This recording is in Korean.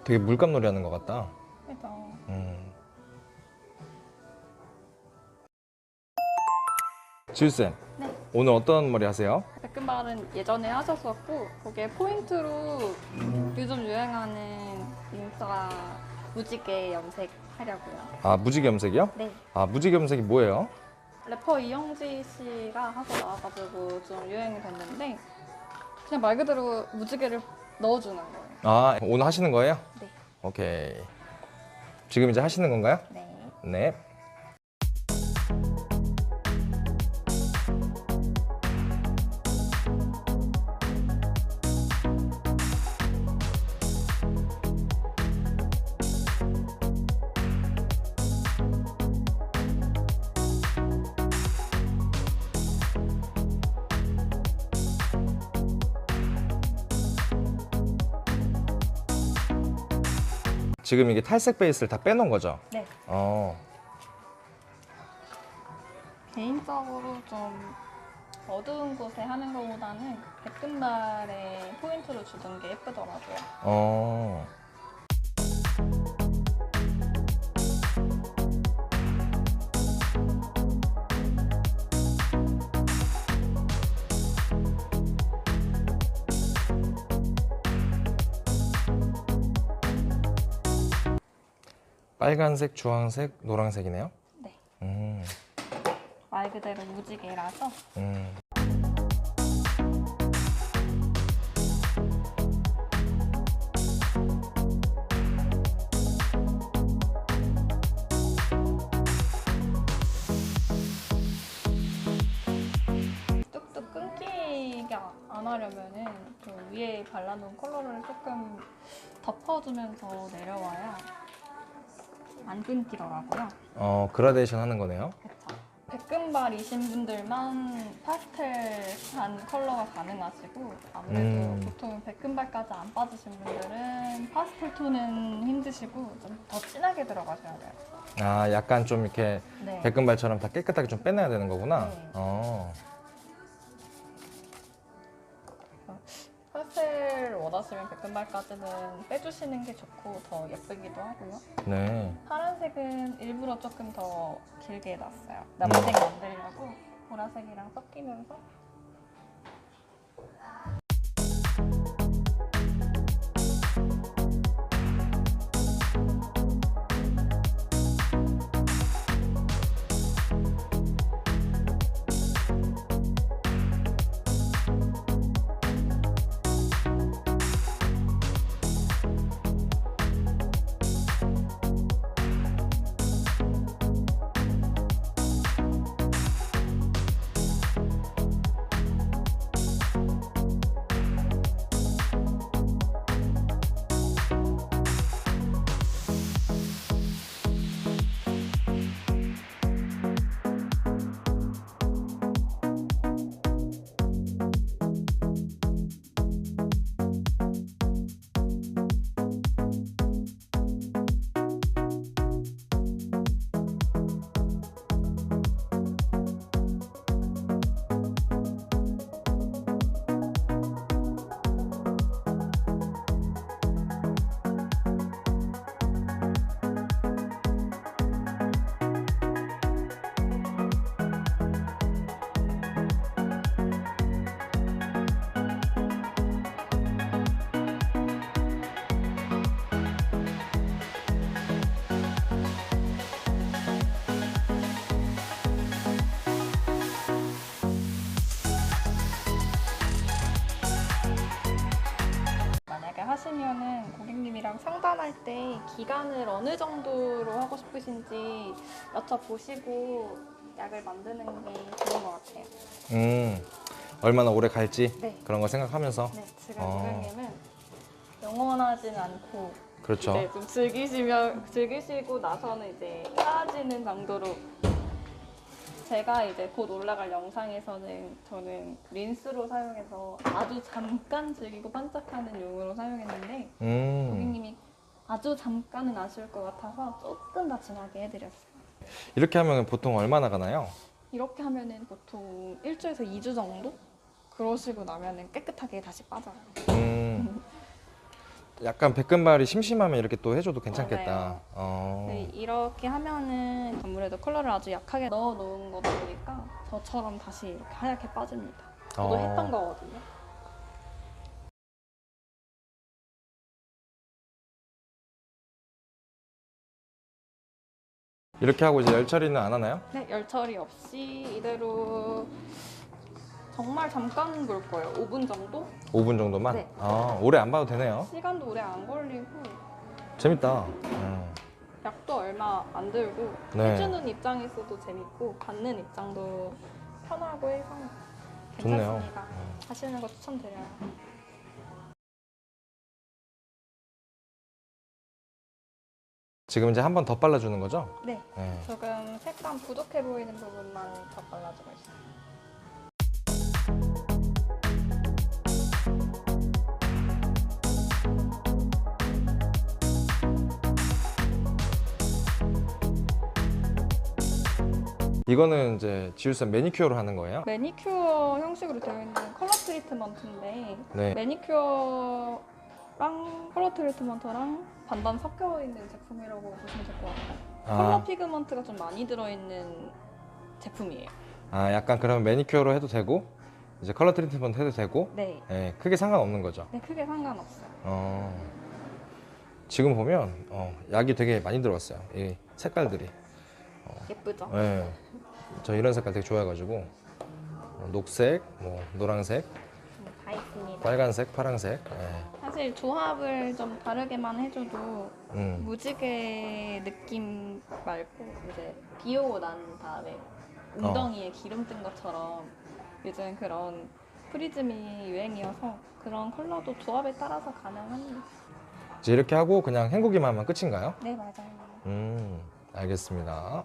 되게 물감놀이 하는 것 같다. 그래서 지우쌤, 네. 오늘 어떤 머리 하세요? 백금발은 예전에 하셨었고 거기에 포인트로 요즘 유행하는 인싸 무지개 염색 하려고요. 아, 무지개 염색이요? 네. 아, 무지개 염색이 뭐예요? 래퍼 이영지 씨가 하고 나와가지고 좀 유행이 됐는데 그냥 말 그대로 무지개를 넣어주는 거예요. 아, 오늘 하시는 거예요? 네. 오케이. 지금 이제 하시는 건가요? 네. 네. 지금 이게 탈색 베이스를 다 빼놓은 거죠? 네. 개인적으로 좀 어두운 곳에 하는 것보다는 백금발에 포인트를 주는 게 예쁘더라고요. 어. 빨간색, 주황색, 노란색이네요. 네. 음. 말 그대로 무지개라서 음. 뚝뚝 끊기게 안 하려면은 그 위에 발라놓은 컬러를 조금 덮어주면서 내려와야 안 끊기더라고요. 그라데이션 하는 거네요. 그쵸. 백금발이신 분들만 파스텔한 컬러가 가능하시고 아무래도 보통 백금발까지 안 빠지신 분들은 파스텔 톤은 힘드시고 좀 더 진하게 들어가셔야 돼요. 아, 약간 좀 이렇게 네. 백금발처럼 다 깨끗하게 좀 빼내야 되는 거구나. 네. 파스텔 원하시면 백금발까지는 빼주시는 게 좋고 더 예쁘기도 하고요. 네. 파란색은 일부러 조금 더 길게 해놨어요. 남색 만들려고 보라색이랑 섞이면서. 만약에 하시면은 고객님이랑 상담할 때 기간을 어느 정도로 하고 싶으신지 여쭤보시고 약을 만드는 게 좋은 것 같아요. 얼마나 오래 갈지 네. 그런 거 생각하면서. 네, 지금 고객님은 영원하진 않고 그렇죠. 이제 좀 즐기시고 나서는 이제 사라지는 정도로. 제가 이제 곧 올라갈 영상에서는 저는 린스로 사용해서 아주 잠깐 즐기고 반짝하는 용으로 사용했는데 고객님이 아주 잠깐은 아쉬울 것 같아서 조금 더 진하게 해드렸어요. 이렇게 하면 보통 얼마나 가나요? 이렇게 하면은 보통 1주에서 2주 정도? 그러시고 나면은 깨끗하게 다시 빠져요. 약간 백금발이 심심하면 이렇게 또 해줘도 괜찮겠다. 맞아요. 어. 네, 이렇게 하면은 아무래도 컬러를 아주 약하게 넣어 놓은 거다 보니까 저처럼 다시 이렇게 하얗게 빠집니다. 저도 어. 했던 거거든요. 이렇게 하고 이제 열 처리는 안 하나요? 네, 열 처리 없이 이대로 정말 잠깐 볼 거예요. 5분 정도? 5분 정도만? 네. 아, 오래 안 봐도 되네요. 시간도 오래 안 걸리고 재밌다. 약도 얼마 안 들고 네. 해주는 입장에서도 재밌고 받는 입장도 편하고 해서 좋네요. 괜찮습니다. 하시는 거 추천드려요. 지금 이제 한 번 더 발라주는 거죠? 네, 네. 조금 색감 부족해 보이는 부분만 더 발라주고 있어요. 이거는 이제 지울쌤 매니큐어로 하는 거예요? 매니큐어 형식으로 되어 있는 컬러 트리트먼트인데 네. 매니큐어랑 컬러 트리트먼트랑 반반 섞여 있는 제품이라고 보시면 될 것 같아요. 컬러 아, 피그먼트가 좀 많이 들어있는 제품이에요. 아, 약간 그러면 매니큐어로 해도 되고 이제 컬러 트리트먼트 해도 되고 네, 네, 크게 상관없는 거죠. 네 크게 상관없어요. 지금 보면 약이 되게 많이 들어갔어요. 이 색깔들이. 예쁘죠? 네. 저 이런 색깔 되게 좋아해가지고 녹색, 뭐 노란색, 다 있습니다. 빨간색, 파란색. 네. 사실 조합을 좀 다르게만 해줘도 음. 무지개 느낌 말고 이제 비 오고 난 다음에 웅덩이에 기름 뜬 것처럼 요즘 그런 프리즘이 유행이어서 그런 컬러도 조합에 따라서 가능합니다. 이제 이렇게 하고 그냥 헹구기만 하면 끝인가요? 네, 맞아요. 알겠습니다.